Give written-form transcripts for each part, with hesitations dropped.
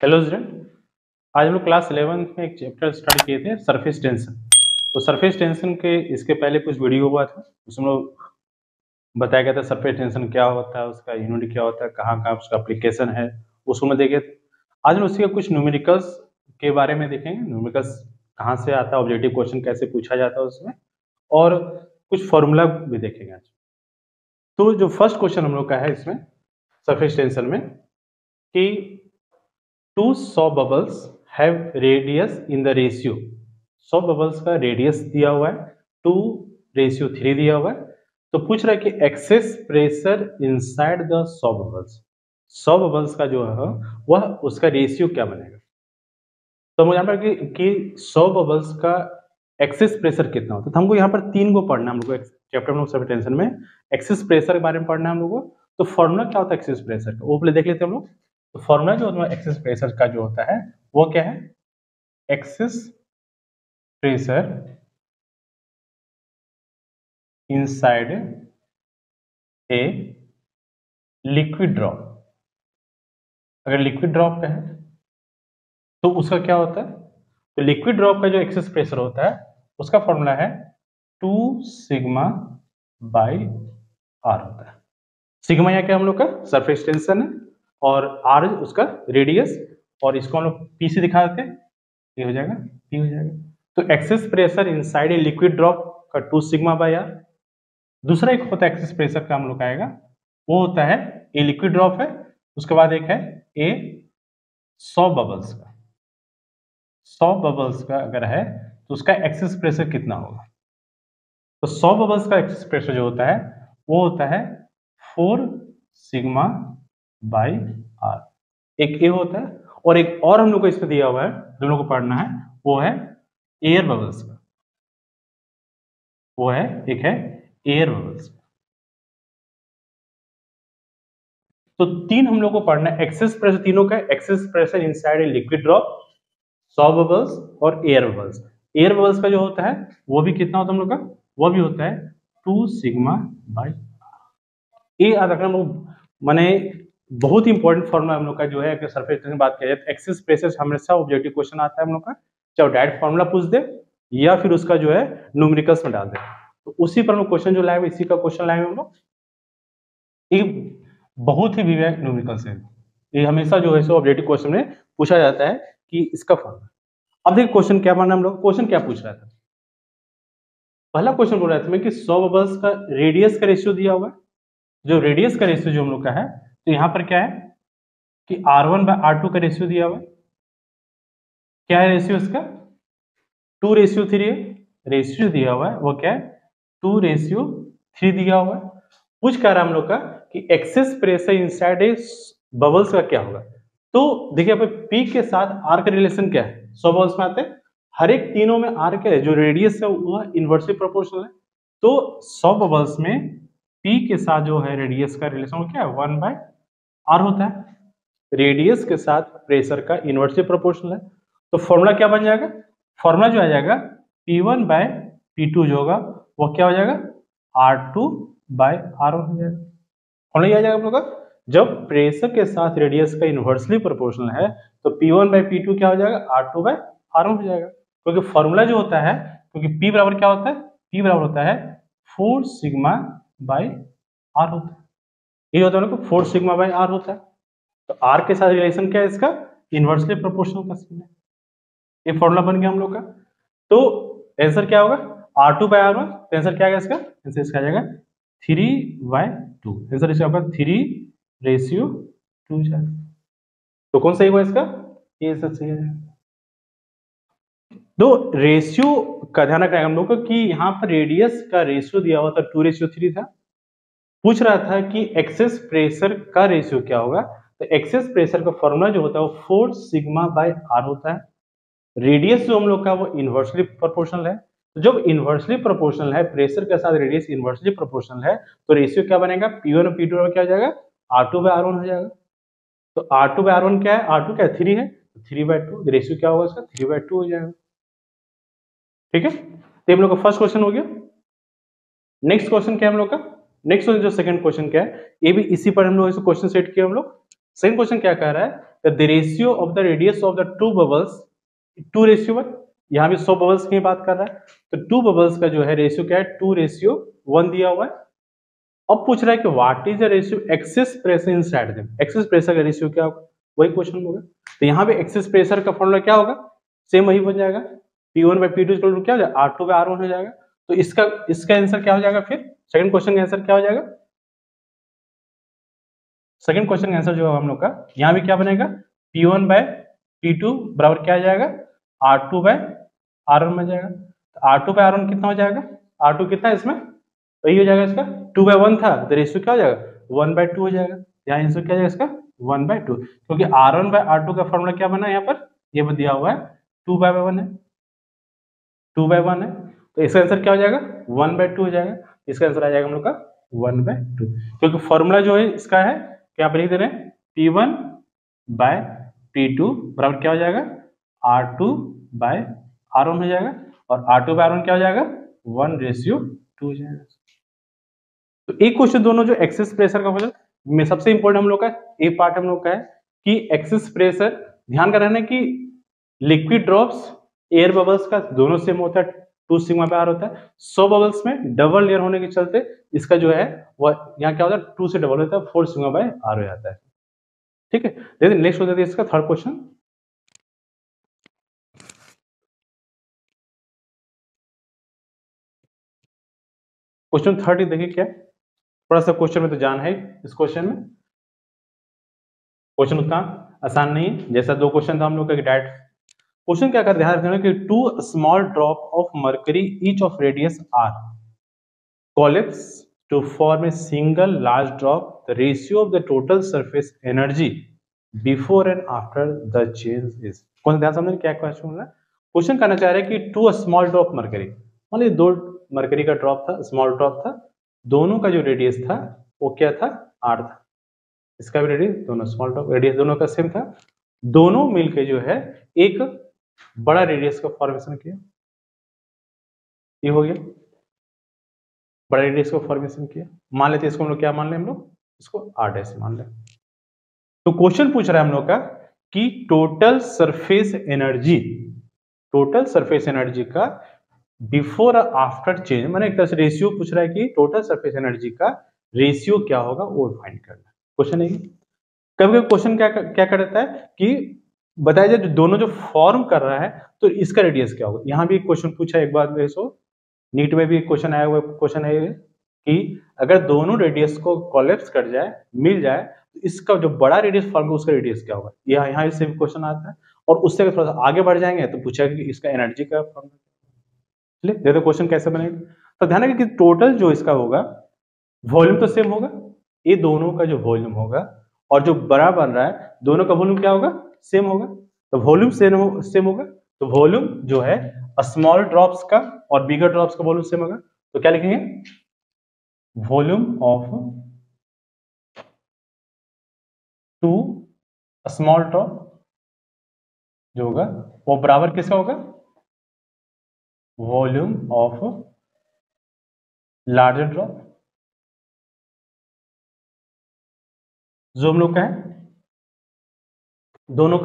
Hello student. आज हम लोग क्लास 11 में एक चैप्टर स्टार्ट किए थे, सरफेस टेंशन। तो सरफेस टेंशन के इसके पहले कुछ वीडियो हुआ था, उसमें लोग बताया गया था सरफेस टेंशन क्या होता है, उसका यूनिट क्या होता है, कहाँ कहाँ उसका एप्लीकेशन है, उसको मैं देखे। आज हम उसी के कुछ न्यूमेरिकल्स के बारे में देखेंगे। न्यूमेरिकल्स कहाँ से आता है, ऑब्जेक्टिव क्वेश्चन कैसे पूछा जाता है उसमें, और कुछ फॉर्मूला भी देखेंगे आज। तो जो फर्स्ट क्वेश्चन हम लोग का है इसमें सरफेस टेंशन में कि two soap bubbles have radius in the ratio. Soap bubbles का रेडियस दिया हुआ है 2:3 दिया हुआ है। तो पूछ रहा है कि excess pressure inside the saw bubbles. Saw bubbles का जो है वह उसका रेशियो क्या बनेगा। तो मुझे यहाँ पर कि सॉ बबल्स का एक्सेस प्रेशर कितना होता है। तो हमको यहाँ पर 3 को पढ़ना है, हम लोग चैप्टर में सब टेंशन में एक्सेस प्रेशर के बारे में पढ़ना है हम लोग को। तो फॉर्मूला क्या होता है एक्सेस प्रेशर का, वो पहले देख लेते हैं हम लोग। तो फॉर्मूला जो होता है एक्सेस प्रेशर का जो होता है वो क्या है, excess pressure inside a liquid drop. अगर लिक्विड ड्रॉप का है तो उसका क्या होता है, तो लिक्विड ड्रॉप का जो एक्सेस प्रेशर होता है उसका फॉर्मूला है 2 सिग्मा बाई आर होता है। सिग्मा यहाँ क्या हम लोग का सरफेस टेंशन है और आर उसका रेडियस, और इसको हम लोग पी से दिखा देते हैं, ये हो जाएगा पी हो जाएगा। तो excess pressure inside a liquid drop का 2 सिग्मा बाई आर। दूसरा एक होता है एक्सेस प्रेशर का हम लोग आएगा, वो होता है ए लिक्विड ड्रॉप है, उसके बाद एक है ए सॉ बबल्स का। सॉ बबल्स का अगर है तो उसका एक्सेस प्रेशर कितना होगा। तो सॉ बबल्स का एक्सेस प्रेशर जो होता है वो होता है 4 सिग्मा बाई आर। एक ए होता है, और एक और हम लोग को इसमें दिया हुआ है जो हम लोग को पढ़ना है वो है एयर बबल्स का। वो है एक है एयर बबल्स। तो 3 हम लोग को पढ़ना है एक्सेस प्रेशर, तीनों का excess pressure inside a liquid drop, saw bubbles और एयर बबल्स। एयर बबल्स का जो होता है वो भी कितना होता है हम लोग का, वो भी होता है 2 सिग्मा बाई ए। याद रखना हम लोग, माने बहुत इंपॉर्टेंट फॉर्मूला हम लोग का जो है, अगर सरफेस टेंशन की बात किया जाए तो एक्सेस प्रेशर हमेशा ऑब्जेक्टिव क्वेश्चन आता है हम लोग का, चाहे डायरेक्ट फॉर्मूला पूछ दे या फिर उसका जो है न्यूमेरिकल्स में डाल दे। तो उसी पर हम लोग क्वेश्चन जो लाए इसी का क्वेश्चन लाए हम लोग। ये बहुत ही विवेक न्यूमेरिकल्स है, ये हमेशा जो है सो ऑब्जेक्टिव क्वेश्चन में पूछा जाता है कि इसका फॉर्मूला। अब देखिए क्वेश्चन क्या माना हम लोग, क्वेश्चन क्या पूछ रहा था। पहला क्वेश्चन बोल रहा था मैं कि सॉ बबल्स का रेडियस का रेशियो दिया हुआ है। जो रेडियस का रेशियो जो हम लोग का है, तो यहाँ पर क्या है कि R1 बाय R2 का रेशियो दिया हुआ है। क्या है रेशियो इसका, 2:3 है। रेशियो दिया हुआ है वो क्या है 2:3 दिया हुआ है। पूछ क्या रहा हम लोग का कि excess pressure inside a bubbles का क्या होगा। तो देखिए यहाँ पे P के साथ R का रिलेशन क्या है, सौ बबल्स में आते हैं, हर एक तीनों में R क्या है, जो रेडियस है वह इनवर्सली प्रोपोर्शनल है। तो 100 बबल्स में P के साथ जो है रेडियस का रिलेशन वो क्या है 1/R होता है। रेडियस के साथ प्रेशर का इनवर्सली प्रोपोर्शनल है। तो फॉर्मूला क्या बन जाएगा, फॉर्मूला जो आ जाएगा P1 बाय P2 जो होगा वो क्या हो जाएगा R2 बाय R1 हो जाएगा। फॉर्मूला ये आ जाएगा हम लोग का, जब प्रेशर के साथ रेडियस का इनवर्सली प्रोपोर्शनल है तो P1 बाय P2 क्या हो जाएगा R2 बाय R1 हो जाएगा। क्योंकि फॉर्मूला जो होता है, क्योंकि P बराबर क्या होता है, P बराबर होता है 4 सिग्मा बाई R होता है। ये होता है 4 सिग्मा बाई R होता है। तो R के साथ रिलेशन क्या है इसका, इनवर्सली प्रोपोर्शनल का सीन है। ये फॉर्मूला बन गया हम लोग का। तो आंसर क्या होगा R2 बाय R1। तो आंसर क्या आएगा इसका, आंसर इसका आ जाएगा 3/2। आंसर इसका होगा 3:2 जाएगा। तो कौन सही हुआ इसका, ये आंसर सही है। दो रेशियो का ध्यान रखना है हम लोग को कि यहाँ पर रेडियस का रेशियो दिया हुआ था 2:3 था। पूछ रहा था कि एक्सेस प्रेशर का रेशियो क्या होगा। तो एक्सेस प्रेशर का फॉर्मूला जो होता है वो 4 सिग्मा बाय R होता है। रेडियस जो हम लोग का वो इनवर्सली प्रोपोर्शनल है। तो जब इनवर्सली प्रोपोर्शनल है, प्रेशर के साथ रेडियस इनवर्सली प्रोपोर्शनल है, तो रेशियो क्या बनेगा P1 और P2 क्या हो जाएगा R2 बाय R1 हो जाएगा। तो R2 बाय R1 क्या है, R2 क्या है 3 है, 3/2 रेशियो क्या होगा इसका 3/2 हो जाएगा। ठीक है, तो हम लोग का फर्स्ट क्वेश्चन हो गया। नेक्स्ट क्वेश्चन क्या है हम लोग का, नेक्स्ट जो सेकंड क्वेश्चन क्या है, ये भी इसी पर हम लोग क्वेश्चन सेट किया हम लोग। सेकंड क्वेश्चन क्या कह रहा है, the ratio of the radius of the two bubbles, 2:1, यहाँ भी 100 बबल्स की बात कर रहा है, तो 2 बबल्स का जो है रेशियो क्या है, 2:1 दिया हुआ है। अब पूछ रहा है कि what is the ratio excess pressure inside them, excess pressure का रेशियो क्या होगा, वही क्वेश्चन होगा। तो यहाँ पे एक्सेस प्रेशर का फॉर्मूला क्या होगा, सेम वही बन जाएगा, P1/P2 क्या हो जाएगा, R2/R1 हो जाएगा। तो इसका आंसर क्या हो जाएगा, फिर सेकंड क्वेश्चन का आंसर क्या हो जाएगा, सेकंड क्वेश्चन का आंसर जो है हम लोग का यहाँ भी क्या बनेगा, P1/P2 बराबर क्या आ जाएगा, R2/R1 बन जाएगा। तो R2/R1 कितना हो जाएगा, R2 कितना है इसमें, वही हो जाएगा इसका 2/1 था, तो रेशियो क्या हो जाएगा, 1/2 हो जाएगा। यहाँ आंसर क्या हो जाएगा इसका 1/2, क्योंकि R1/R2 का फॉर्मूला क्या बना है, यहाँ पर ये दिया हुआ है 2/1 है, 2/1 है, तो इसका आंसर क्या हो जाएगा 1/2 हो जाएगा। इसका आंसर आ जाएगा हम लोग का 1/2, क्योंकि फॉर्मूला जो है इसका है क्या आप लिख दे रहे हैं, P1/P2 बराबर क्या हो जाएगा, R2/R1 हो जाएगा, और R2/R1 क्या हो जाएगा 1:2 हो जाएगा। तो एक क्वेश्चन दोनों जो एक्सेस प्रेशर का क्वेश्चन में सबसे इंपॉर्टेंट हम लोग का ए पार्ट हम लोग का है कि एक्सेस प्रेशर, ध्यान का रहना कि लिक्विड ड्रॉप्स एयर बबल्स का दोनों सेम होता है, 2 सिग्मा बाय आर होता है। 100 बबल्स में डबल लेयर होने के चलते इसका जो है वह यहाँ क्या होता है 2 से डबल होता है, 4 सिग्मा बाय आर हो जाता है। ठीक है, देखिए नेक्स्ट हो जाता है इसका थर्ड क्वेश्चन। क्वेश्चन थर्ड देखिए क्या, थोड़ा सा क्वेश्चन में तो जान है इस क्वेश्चन में, क्वेश्चन उतना आसान नहीं है जैसा 2 क्वेश्चन था हम लोग का डायरेक्ट। क्वेश्चन क्या कर, ध्यान रखना कि 2 small drop of mercury each of radius R collapse to form a single large drop, the ratio of the total surface energy before and after the change is. कौन ध्यान समझे क्या क्वेश्चन हो रहा है, क्वेश्चन कहना चाह रहा है कि 2 स्मॉल ड्रॉप मर्करी, मान लीजिए 2 मर्करी का ड्रॉप था, स्मॉल ड्रॉप था, दोनों का जो रेडियस था वो क्या था, आर था, इसका भी रेडियस, दोनों स्मॉल ड्रॉप रेडियस दोनों का सेम था, दोनों मिलके जो है एक बड़ा रेडियस का फॉर्मेशन किया, ये हो गया बड़ा रेडियस का फॉर्मेशन किया। मान लेते हैं इसको हम लोग क्या मान लें, हम लोग इसको r' मान लें। तो क्वेश्चन पूछ रहा है हम लोग का कि टोटल सरफेस एनर्जी का बिफोर आफ्टर चेंज, माने एक तरह से रेशियो पूछ रहा है कि टोटल सरफेस एनर्जी का रेशियो क्या होगा वो फाइंड करना क्वेश्चन है। कभी कभी क्वेश्चन क्या करता है कि बताया जाए दोनों जो फॉर्म कर रहा है तो इसका रेडियस क्या होगा। यहाँ भी एक क्वेश्चन पूछा है एक बार नीट में भी एक क्वेश्चन आया हुआ क्वेश्चन है कि अगर दोनों रेडियस को कोलैप्स कर जाए मिल जाए तो इसका जो बड़ा रेडियस फॉर्म है उसका रेडियस क्या होगा। यहाँ से भी क्वेश्चन आता है, और उससे थोड़ा सा आगे बढ़ जाएंगे तो पूछा कि इसका एनर्जी का फॉर्म, चलिए देखो क्वेश्चन कैसे बनेगा। तो ध्यान रखिए कि टोटल जो इसका होगा वॉल्यूम तो सेम होगा, ये दोनों का जो वॉल्यूम होगा और जो बड़ा बन रहा है दोनों का वॉल्यूम क्या होगा, सेम होगा। तो वॉल्यूम सेम होगा, तो वॉल्यूम जो है स्मॉल ड्रॉप्स का और बिगर ड्रॉप्स का वॉल्यूम सेम होगा। तो क्या लिखेंगे, वॉल्यूम ऑफ 2 स्मॉल ड्रॉप जो होगा वो बराबर किसका होगा, वॉल्यूम ऑफ लार्जर ड्रॉप जो हम लोग का है, दोनों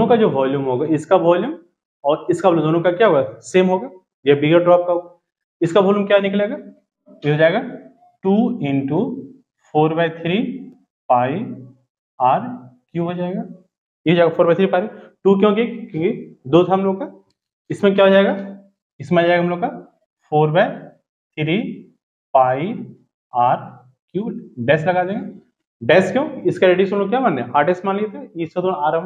का जो वॉल्यूम होगा, इसका वॉल्यूम और इसका वॉल्यूम दोनों का क्या होगा, सेम होगा। ये बिगर ड्रॉप का होगा, इसका वॉल्यूम क्या निकलेगा, ये हो जाएगा 2 × 4/3 पाई आर क्यू हो जाएगा, ये हो जाएगा 4/3 पाई 2, क्योंकि 2 था हम लोग का, इसमें क्या हो जाएगा, इसमें आ जाएगा हम लोग का 4/3 पाई आर क्यू, डैश लगा देंगे। डैश क्यों, इसका रेडियस हम लोग क्या मान रहे हैं, r' मान लिए थे, इसका दोनों आर है।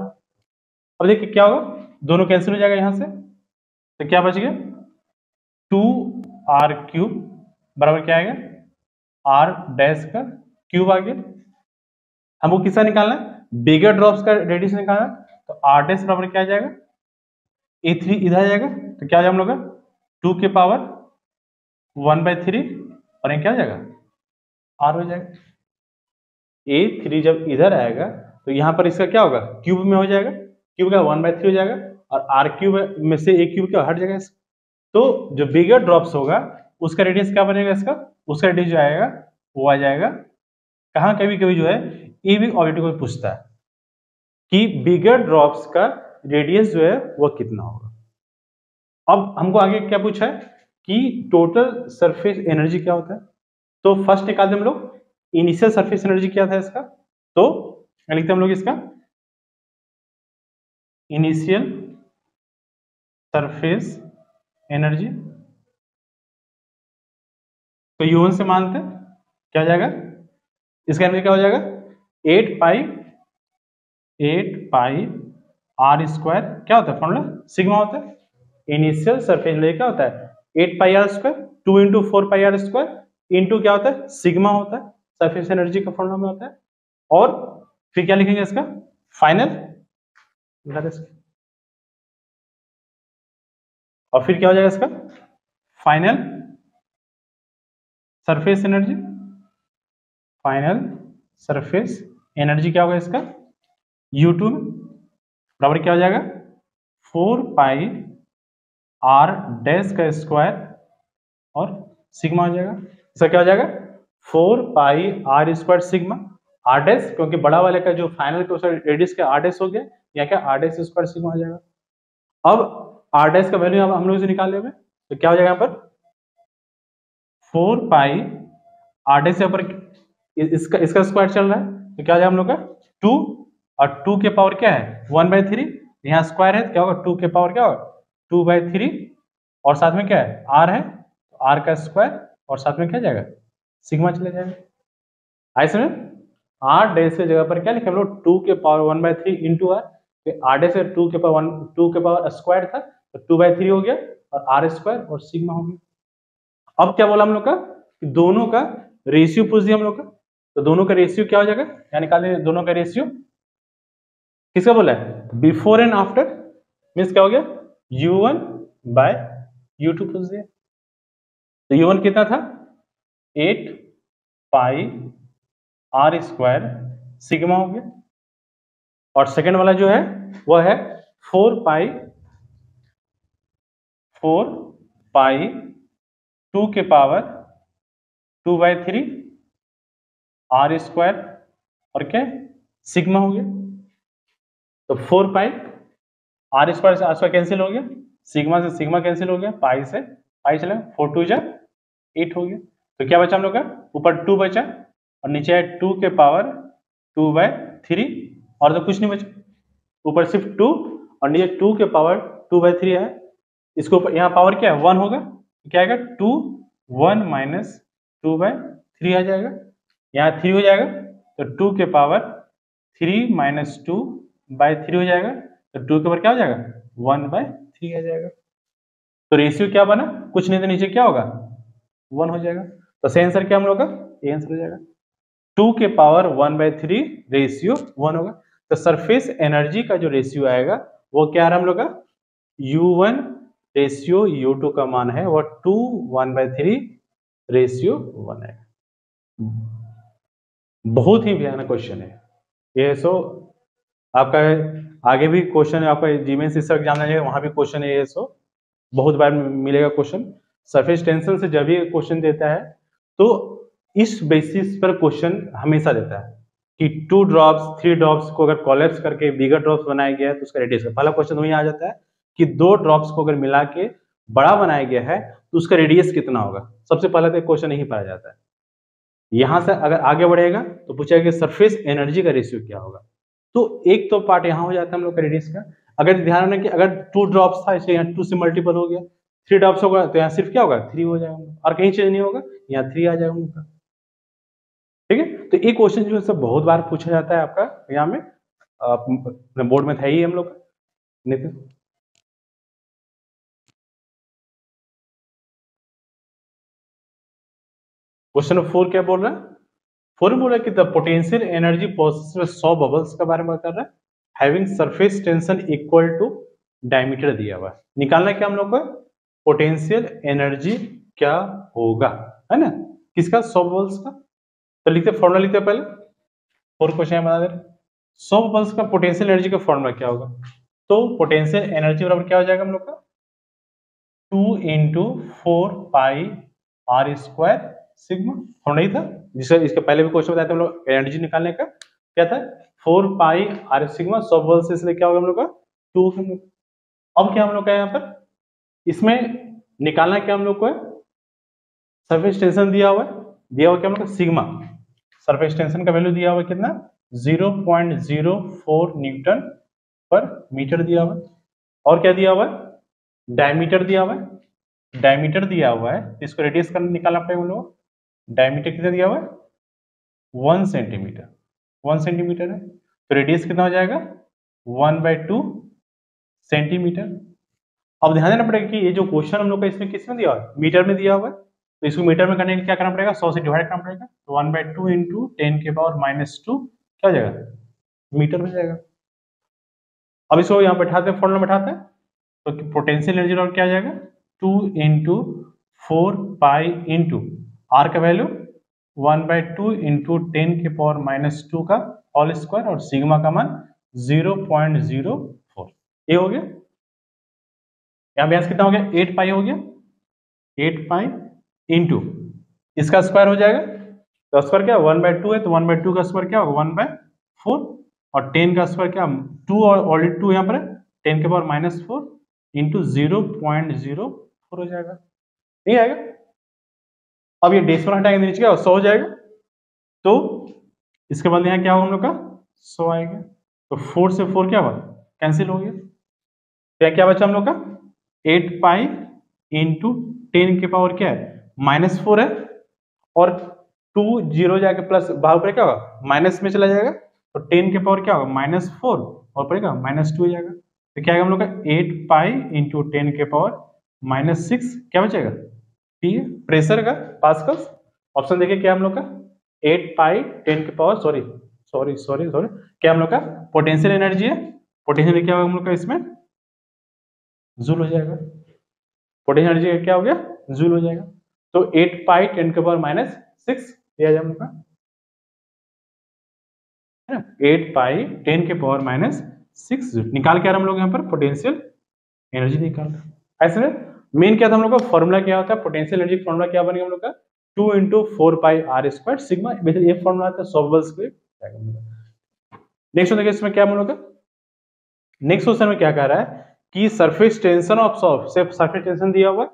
अब देखिए क्या होगा, दोनों कैंसिल हो जाएगा यहाँ से, तो क्या बच गया 2r³ बराबर क्या आएगा, r' का क्यूब आ गया। हमको किसका निकालना है, बिगर ड्रॉप्स का रेडियस निकालना है, तो r' बराबर क्या आ जाएगा, a3 इधर आ जाएगा, तो क्या आ जाएगा हम लोग का 2 की पावर 1/3 और ये क्या आ जाएगा r हो जाएगा। a3 जब इधर आएगा तो यहाँ पर इसका क्या होगा, क्यूब में हो जाएगा, क्यूब का 1/3 हो जाएगा, और r³ में से a क्यूब क्या हट जाएगा। तो जो बिगर ड्रॉप्स होगा उसका रेडियस क्या बनेगा, उसका रेडियस जो आएगा वो आ जाएगा कहाँ, कभी कभी जो है ये भी ऑब्जेक्टिव में पूछता है कि बिगर ड्रॉप्स का रेडियस जो है वो कितना होगा। अब हमको आगे क्या पूछा है कि टोटल सरफेस एनर्जी क्या होता है। तो फर्स्ट निकालते हम लोग इनिशियल सरफेस एनर्जी क्या था इसका, तो लिखते हम लोग इसका इनिशियल सरफेस एनर्जी, तो U1 से मानते हैं क्या हो जाएगा, इसका एनर्जी क्या हो जाएगा 8 पाई आर स्क्वायर, क्या होता है फॉर्मूला सिग्मा होता है। इनिशियल सरफेस एनर्जी क्या होता है 8 pi R square, 2 into 4 pi R square into क्या होता है सिग्मा होता है, सरफेस एनर्जी का फॉर्मूला में होता है। और फिर क्या लिखेंगे इसका फाइनल, और फिर क्या हो जाएगा इसका final surface energy, final surface energy क्या होगा इसका U2 में बराबर क्या हो जाएगा 4 पाई आर डैश का स्क्वायर और सिग्मा हो जाएगा। इसका क्या हो जाएगा 4 pi R square sigma R dash, क्योंकि बड़ा वाले का जो फाइनल का रेडियस का आर डैश हो गया, या क्या आर डैश स्क्वायर सिग्मा हो जाएगा। अब आर डैश का वैल्यू हम लोग से निकाल लेंगे, तो क्या हो जाएगा यहाँ पर 4 पाई आर डैश पर इसका स्क्वायर चल रहा है, तो क्या हो जाएगा हम लोग का 2, और 2 के पावर क्या है 1/3, यहाँ स्क्वायर है तो क्या होगा 2 के पावर क्या होगा 2/3, और साथ में क्या है आर है तो आर का स्क्वायर, और साथ में क्या जाएगा सिग्मा चले जाएगा। ऐसे में आर डैश की जगह पर क्या लिखे हम लोग 2 के power 1/3 into R, R dash 2 के पावर स्क्वायर था तो 2/3 हो गया, और आर स्क्वायर और सिग्मा हो गया। अब क्या बोला हम लोग का कि दोनों का रेशियो पूछ दिया हम लोग का, तो दोनों का रेशियो क्या हो जाएगा, क्या निकालेंगे दोनों का रेशियो, किसका बोला है बिफोर एंड आफ्टर, मीन्स क्या हो गया U1 बाय U2 पूछ दिया। तो U1 कितना था 8 पाई आर स्क्वायर सिग्मा हो गया, और सेकंड वाला जो है वो है 4 पाई 2 के पावर 2/3 आर स्क्वायर और क्या सिग्मा हो गया। तो 4 पाई आर स्क्वायर से आर स्क्वायर कैंसिल हो गया, सिग्मा से सिग्मा कैंसिल हो गया, पाई से पाई चला 4 2 जा 8 हो गया। तो क्या बचा हम लोग का ऊपर 2 बचा और नीचे है 2 के पावर 2/3, और तो कुछ नहीं बचा, ऊपर सिर्फ 2 और नीचे 2 के पावर 2/3 है। इसको यहाँ पावर क्या है 1 होगा, क्या आएगा 2 1 माइनस 2/3 आ जाएगा, यहाँ 3 हो जाएगा तो 2 के पावर 3 माइनस 2/3 हो जाएगा, तो 2 के ऊपर क्या हो जाएगा 1/3 आ जाएगा। तो रेशियो क्या बना कुछ नहीं तो नीचे क्या होगा 1 हो जाएगा। तो सही आंसर क्या हम लोग का ये आंसर हो जाएगा 2 के पावर 1/3 रेशियो 1 होगा। तो सरफेस एनर्जी का जो रेशियो आएगा वो क्या है हम लोग का U1 रेशियो U2 का मान है वो 2 1/3 रेशियो 1 है। बहुत ही भयानक क्वेश्चन है ये। सो आपका आगे भी क्वेश्चन आपका जीमेंस एग्जाम जाएगा वहां भी क्वेश्चन है ये, सो बहुत बार मिलेगा क्वेश्चन। सरफेस टेंशन से जब भी क्वेश्चन देता है तो इस बेसिस पर क्वेश्चन हमेशा देता है कि 2 ड्रॉप्स 3 ड्रॉप्स को अगर कोलैप्स करके बिगर ड्रॉप्स बनाया गया है तो उसका रेडियस का पहला क्वेश्चन वही आ जाता है कि 2 ड्रॉप्स को अगर मिला के बड़ा बनाया गया है तो उसका रेडियस कितना होगा। सबसे पहला तो क्वेश्चन यही पाया जाता है। यहां से अगर आगे बढ़ेगा तो पूछेगा कि सरफेस एनर्जी का रेशियो क्या होगा। तो एक तो पार्ट यहाँ हो जाता है हम लोग का रेडियस का। अगर ध्यान रखना कि अगर 2 ड्रॉप्स था इसलिए यहाँ 2 से मल्टीपल हो गया, 3 ड्रॉप्स होगा तो यहाँ सिर्फ क्या होगा 3 हो जाएगा, और कहीं चेंज नहीं होगा यहाँ 3 आ जाएगा उनका। ठीक है, तो ये क्वेश्चन जो है बहुत बार पूछा जाता है आपका यहाँ में बोर्ड में था ही हम लोग का। नितिन क्वेश्चन नंबर 4 क्या बोल रहा है, 4 बोल रहा है कि द पोटेंशियल एनर्जी प्रोसेस में 100 बबल्स के बारे में बता रहा है, having surface tension equal to diameter दिया हुआ है। निकालना क्या हम लोग का पोटेंशियल एनर्जी क्या होगा, है ना, किसका 100 बबल्स का। तो लिखते फॉर्मूला लिखते पहले 4 क्वेश्चन बना दे। 100 बबल्स का पोटेंशियल एनर्जी का फॉर्मूला क्या होगा, तो पोटेंशियल एनर्जी बराबर क्या हो जाएगा हम लोग का 2 into 4 pi R square sigma. थोड़ा नहीं था जिससे इसके पहले भी क्वेश्चन बताया था हम लोग एनर्जी निकालने का, क्या था 4 पाई आर सिग्मा, 100 बबल्स से इसलिए क्या होगा हम लोग का 2। अब क्या हम लोग का यहाँ पर इसमें निकालना क्या हम लोग को है, सरफेस टेंशन दिया हुआ क्या हम लोग का सिग्मा, सरफेस टेंशन का वैल्यू दिया हुआ कितना 0.04 न्यूटन पर मीटर दिया हुआ है। और क्या दिया हुआ है, डायमीटर दिया हुआ है, डायमीटर दिया हुआ है, इसको रेडियस का निकालना पड़ेगा हम लोग। डायमीटर कितना दिया हुआ है 1 सेंटीमीटर, 1 सेंटीमीटर है, तो रेडियस कितना हो जाएगा 1/2 सेंटीमीटर। अब ध्यान देना पड़ेगा कि ये जो क्वेश्चन हम लोग का इसमें किस में दिया हुआ है, मीटर में दिया हुआ है, तो इसको मीटर में करने के लिए क्या करना पड़ेगा 100 से डिवाइड करना पड़ेगा, तो 1/2 इंटू 10⁻⁻2 क्या हो जाएगा मीटर हो जाएगा। अब इसको यहाँ बैठाते हैं, फॉर्मूला बैठाते हैं, तो पोटेंशियल एनर्जी और क्या आ जाएगा 2 इंटू 4 पाई इंटू आर का वैल्यू 1/2 इंटू 10⁻⁻2 का होल स्क्वायर और सिग्मा का मान 0.04। ये हो गया, यहाँ व्यास कितना हो गया 8 पाई हो गया, 8 पाई इंटू इसका स्क्वायर हो जाएगा, तो स्क्वायर क्या 1/2 है, तो 1/2 का स्क्वायर क्या होगा 1/4 और 10 का स्क्वायर क्या 2 और ऑलरेडी 2 यहाँ पर है 10⁻⁻4 इंटू 0.04 हो जाएगा, नहीं आएगा। अब ये डेसिमल हटाएंगे नीचे क्या 100 हो जाएगा, तो इसके बाद यहाँ क्या होगा हम लोग का 100 आएगा, तो 4 से 4 क्या हुआ कैंसिल हो गया, तो क्या बचा हम लोग का 8 पाई इंटू 10 के पावर क्या है -4 है, और 2 0 जाके प्लस बाहर पर क्या होगा माइनस में चला जाएगा, तो 10 के पावर क्या होगा -4 और पड़ेगा -2 हो जाएगा, तो क्या आएगा हम लोग का 8 पाई इंटू 10 के पावर -6 क्या बचेगा, ठीक है प्रेशर का पास्कल्स। ऑप्शन देखिए क्या हम लोग का 8 पाई 10 के पावर सॉरी क्या हम लोग का पोटेंशियल एनर्जी है, पोटेंशियल क्या होगा हम लोग का इसमें जूल हो जाएगा, पोटेंशियल एनर्जी क्या हो गया जूल हो जाएगा, तो 8 पाई 10 के पावर -6 दिया जाए हम लोग का है ना, 8 पाई 10 के पावर -6 जूल निकाल के आ रहा हम लोग यहाँ पर पोटेंशियल एनर्जी निकाल। ऐसे मेन क्या था हम लोग का फॉर्मूला क्या होता है पोटेंशियल एनर्जी, फॉर्मूला क्या बनेगा हम लोग का 2 into 4 pi R square sigma, ये फॉर्मूला आता है सॉल्वेबल्स के लिए। नेक्स्ट देखिए इसमें क्या हम लोग का नेक्स्ट क्वेश्चन में क्या कह रहा है कि surface tension of surface tension दिया हुआ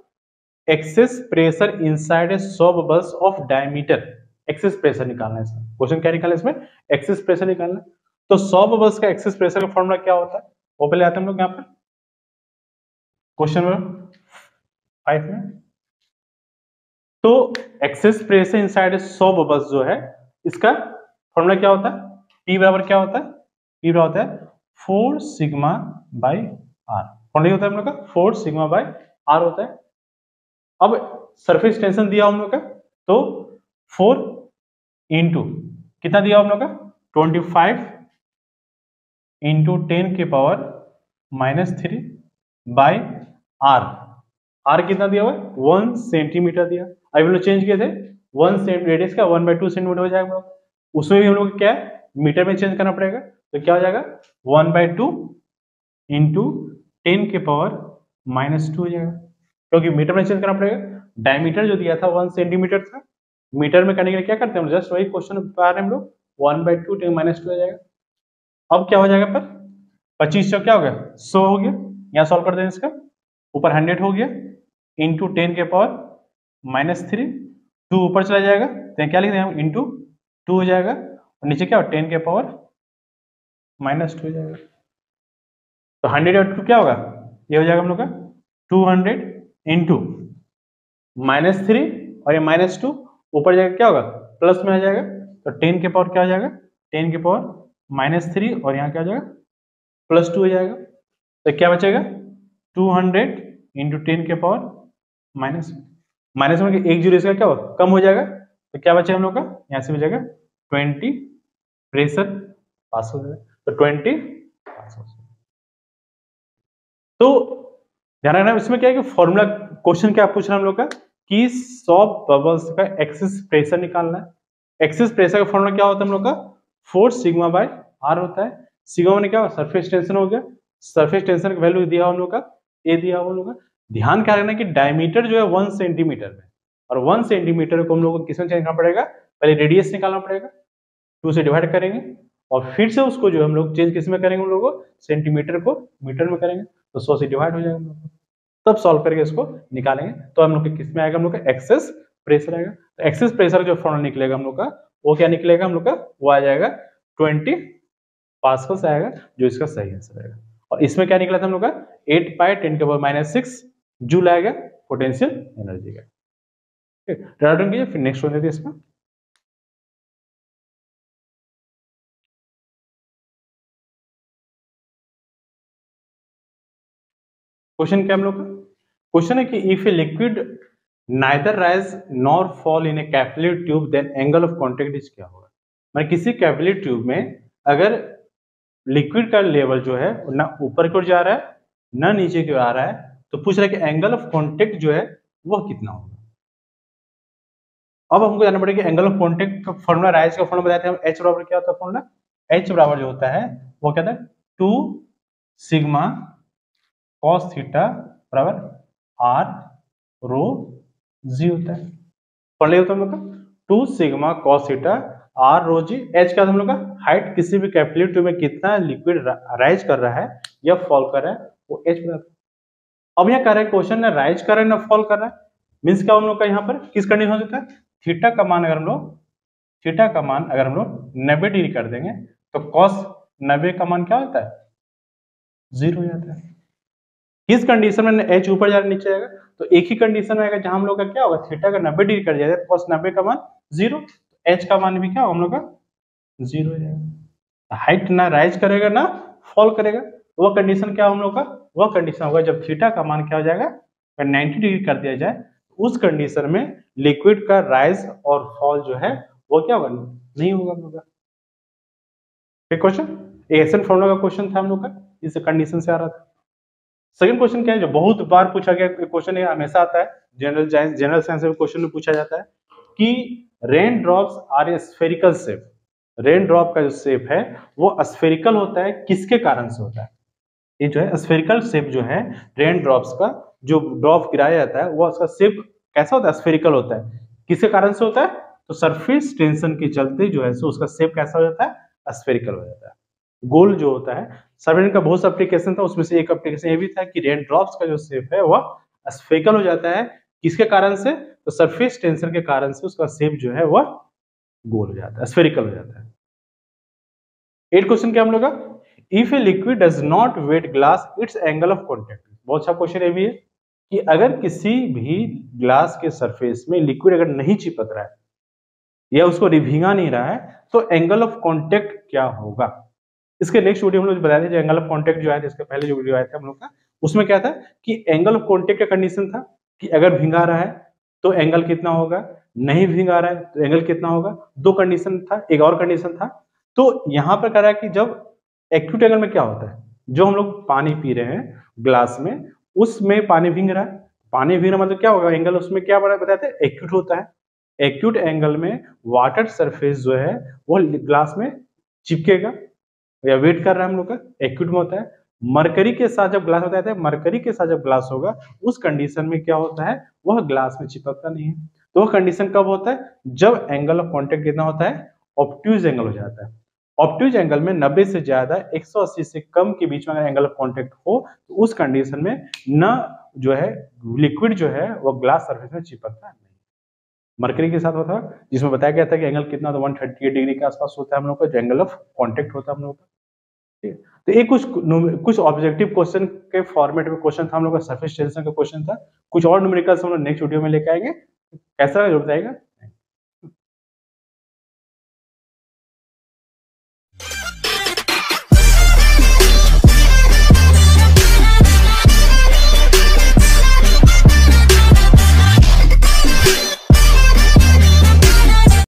excess pressure inside a saw bubbles of diameter, excess pressure निकालना है इसमें, क्वेश्चन क्या निकालना है इसमें एक्सेस प्रेशर निकालना है, तो सॉ बबल्स का एक्सेस प्रेशर का फॉर्मूला क्या होता है वो पहले आते हैं हम लोग यहाँ पर क्वेश्चन नंबर 5 में। तो excess pressure inside a saw bubbles जो है इसका फॉर्मूला क्या होता है, P बराबर क्या होता है, P बराबर होता है 4 सिग्मा बाई आर, फॉर्मूला होता है हम लोग का 4 सिग्मा बाई आर होता है। अब सरफेस टेंशन दिया हम लोग का, तो 4 इंटू कितना दिया हम लोग का 25 इंटू 10 के पावर -3 बाई आर, आर कितना दिया हुआ है 1 सेंटीमीटर दिया, अभी हम लोग चेंज किए थे 1 सेंटीमीटर रेडियस का 1/2 सेंटीमीटर हो जाएगा, उसमें भी हम लोग क्या है मीटर में चेंज करना पड़ेगा, तो क्या हो जाएगा 1/2 इंटू 10 के पावर -2 हो जाएगा, क्योंकि मीटर में चेंज करना पड़ेगा, डायमीटर जो दिया था 1 सेंटीमीटर था, मीटर में करने के लिए क्या करते हैं जस्ट वही क्वेश्चन बता रहे हैं हम लोग 1/2 10 -2 हो जाएगा। अब क्या हो जाएगा पर 25 क्या हो गया 100 हो गया, यहाँ सॉल्व कर दें इसका, ऊपर 100 हो गया इंटू 10 के पावर -3, 2 ऊपर चला जाएगा तो क्या लिख दें हम इंटू 2 हो जाएगा, और नीचे क्या हो 10 के पावर -2 हो जाएगा, तो 100 और 2 क्या होगा ये हो जाएगा हम लोग का 200 इंटू -3 और ये -2 ऊपर जाएगा क्या होगा प्लस में आ जाएगा, तो 10 के पावर क्या हो जाएगा 10 के पावर -3 और यहाँ क्या हो जाएगा +2 हो जाएगा, तो क्या बचेगा 200 इंटू 10 के पावर माइनस में एक जीरो इसका क्या होगा कम हो जाएगा, तो क्या बचेगा हम लोग का यहाँ से बचेगा 20 प्रेशर पास हो जाएगा, तो 20 पास हो जाएगा। तो ध्यान रखना इसमें क्या है कि फॉर्मूला क्वेश्चन क्या पूछ रहा है हम लोग का कि सॉ बबल्स का एक्सेस प्रेशर निकालना है, एक्सेस प्रेशर का फॉर्मूला क्या होता है हम लोग का 4 सिग्मा बाय आर होता है, सिग्मा में क्या होगा सरफेस टेंशन हो गया, सरफेस टेंशन का वैल्यू दिया हम लोग का ए दिया हम लोग का, ध्यान क्या रखना कि डायमीटर जो है 1 सेंटीमीटर में, और 1 सेंटीमीटर को हम लोग को किसमें चेंज करना पड़ेगा, पहले रेडियस निकालना पड़ेगा 2 से डिवाइड करेंगे और फिर से उसको जो हम लोग चेंज किस में करेंगे, हम लोग को सेंटीमीटर को मीटर में करेंगे, तो 100 से डिवाइड हो जाएगा हम लोग को। तब सॉल्व करके इसको निकालेंगे तो हम लोग के किस में आएगा, हम लोग का एक्सेस प्रेशर आएगा। तो एक्सेस प्रेशर जो फॉर्मूला निकलेगा हम लोग का, वो क्या निकलेगा हम लोग का, वो आ जाएगा 20 पास्कल्स आएगा, जो इसका सही आंसर आएगा। और इसमें क्या निकला था हम लोग का, 8 पाई 10⁻⁻6 जूल आएगा पोटेंशियल एनर्जी का। ठीक है, डाउन कीजिए, फिर नेक्स्ट हो जाती है इसमें। क्वेश्चन क्या हम लोग का, क्वेश्चन है कि if a liquid neither rise nor fall in a capillary tube then angle of contact is क्या होगा। मतलब किसी कैपिलरी ट्यूब में अगर लिक्विड का लेवल जो है ना ऊपर की ओर जा रहा है ना नीचे की ओर आ रहा है, तो पूछ रहा है कि एंगल ऑफ कांटेक्ट जो है वह कितना होगा। अब हमको जानना पड़ेगा एंगल ऑफ कांटेक्ट का फॉर्मूला, राइज का फॉर्मूला बताते हैं, एच बराबर क्या होता है फॉर्मूला, एच बराबर जो होता है वो क्या होता है 2 सिग्मा cos थीटा बराबर r रो जी होता है। पढ़ लिया होता है हम लोग का 2 सिग्मा cos थीटा r रो जी। h क्या हम लोग का, हाइट किसी भी कैपिलरी ट्यूब में कितना लिक्विड राइज कर रहा है या फॉल कर रहा है, वो h बताता है। अब यहाँ कह रहा है क्वेश्चन ना राइज कर रहा है ना फॉल कर रहा है, मीन्स क्या हम लोग का यहाँ पर किस कंडीशन हो जाता है, थीटा का मान अगर हम लोग 90 डिग्री कर देंगे तो cos 90 का मान क्या होता है, 0 हो जाता है। किस कंडीशन में h ऊपर जा रहा नीचे जाएगा, तो एक ही कंडीशन में आएगा जहां हम लोग का क्या होगा, थीटा का 90 डिग्री कर जाएगा तो cos 90 का मान 0, h का मान भी क्या होगा हम लोग का 0 हो जाएगा। हाइट ना राइज करेगा ना फॉल करेगा, वो कंडीशन क्या हम लोग का, वह कंडीशन होगा जब थीटा का मान क्या हो जाएगा 90 डिग्री कर दिया जाए, उस कंडीशन में लिक्विड का राइज और फॉल जो है वो क्या होगा, नहीं होगा हम लोग का। क्वेश्चन एएसएन फॉर्मूला का क्वेश्चन था हम लोग का, इस कंडीशन से आ रहा था। सेकंड क्वेश्चन क्या है, जो बहुत बार पूछा गया क्वेश्चन, है हमेशा आता है जनरल साइंस में क्वेश्चन में पूछा जाता है कि rain drops are a spherical shape. Rain drop का जो शेप है वो स्फेरिकल होता है, किसके कारण से होता है, ये जो है स्फेरिकल शेप जो है रेन ड्रॉप्स का, जो ड्रॉप गिराया जाता है वो उसका शेप कैसा होता है, स्फेरिकल होता है। किसके कारण से होता है, तो सरफेस टेंशन के चलते जो है सो उसका शेप कैसा हो जाता है, स्फेरिकल हो जाता है, गोल जो होता है। सर्वेंट का बहुत सा एप्लीकेशन था, उसमें से एक एप्लीकेशन ये भी था कि रेन ड्रॉप्स का जो शेप है वह स्फेरिकल हो जाता है, किसके कारण से, तो सरफेस टेंशन के कारण से उसका शेप जो है वह गोल हो जाता है, स्फेरिकल हो जाता है। 8 क्वेश्चन क्या हम लोग का, if a liquid does not wet glass its angle of contact. बहुत अच्छा क्वेश्चन ये भी है कि अगर किसी भी ग्लास के सरफेस में लिक्विड अगर नहीं चिपक रहा है या उसको भींगा नहीं रहा है तो एंगल ऑफ कांटेक्ट क्या होगा। इसके नेक्स्ट वीडियो हम लोग बताया था, जो एंगल ऑफ कांटेक्ट जो आया था, इसके पहले जो वीडियो आया था हम लोग का, उसमें क्या था कि एंगल ऑफ कांटेक्ट का कंडीशन था कि अगर भींगा रहा है तो एंगल कितना होगा, नहीं भींगा रहा है तो एंगल कितना होगा, दो कंडीशन था। एक और कंडीशन था, तो यहाँ पर कह रहा है कि जब एक्यूट एंगल में क्या होता है, जो हम लोग पानी पी रहे हैं ग्लास में, उसमें पानी भींग रहा है, पानी भींगना मतलब क्या होगा, एंगल उसमें क्या बताते हैं, एक्यूट होता है। एक्यूट एंगल में वाटर सरफेस जो है वो ग्लास में चिपकेगा या वेट कर रहा है हम लोग का, एक्यूट में होता है। मरकरी के साथ जब ग्लास होता है, मरकरी के साथ जब ग्लास होगा उस कंडीशन में क्या होता है, वह ग्लास में चिपकता नहीं है। तो वह कंडीशन कब होता है, जब एंगल ऑफ कांटेक्ट कितना होता है, ऑब्ट्यूज एंगल हो जाता है। ऑब्ट्यूज एंगल में 90 से ज्यादा 180 से कम के बीच में अगर एंगल ऑफ कांटेक्ट हो तो उस कंडीशन में न जो है लिक्विड जो है वो ग्लास सरफेस में चिपकता नहीं। मरकरी के साथ होता है, जिसमें बताया गया था कि एंगल कितना होता है 138 डिग्री के आसपास होता है हम लोग का, जो एंगल ऑफ कांटेक्ट होता है हम लोग का। ठीक है, तो ये कुछ ऑब्जेक्टिव क्वेश्चन के फॉर्मेट में क्वेश्चन था हम लोग का, सरफेस टेंशन का क्वेश्चन था। कुछ और न्यूमेरिकल्स हम लोग नेक्स्ट वीडियो में लेके आएंगे, कैसा जरूर बताएगा।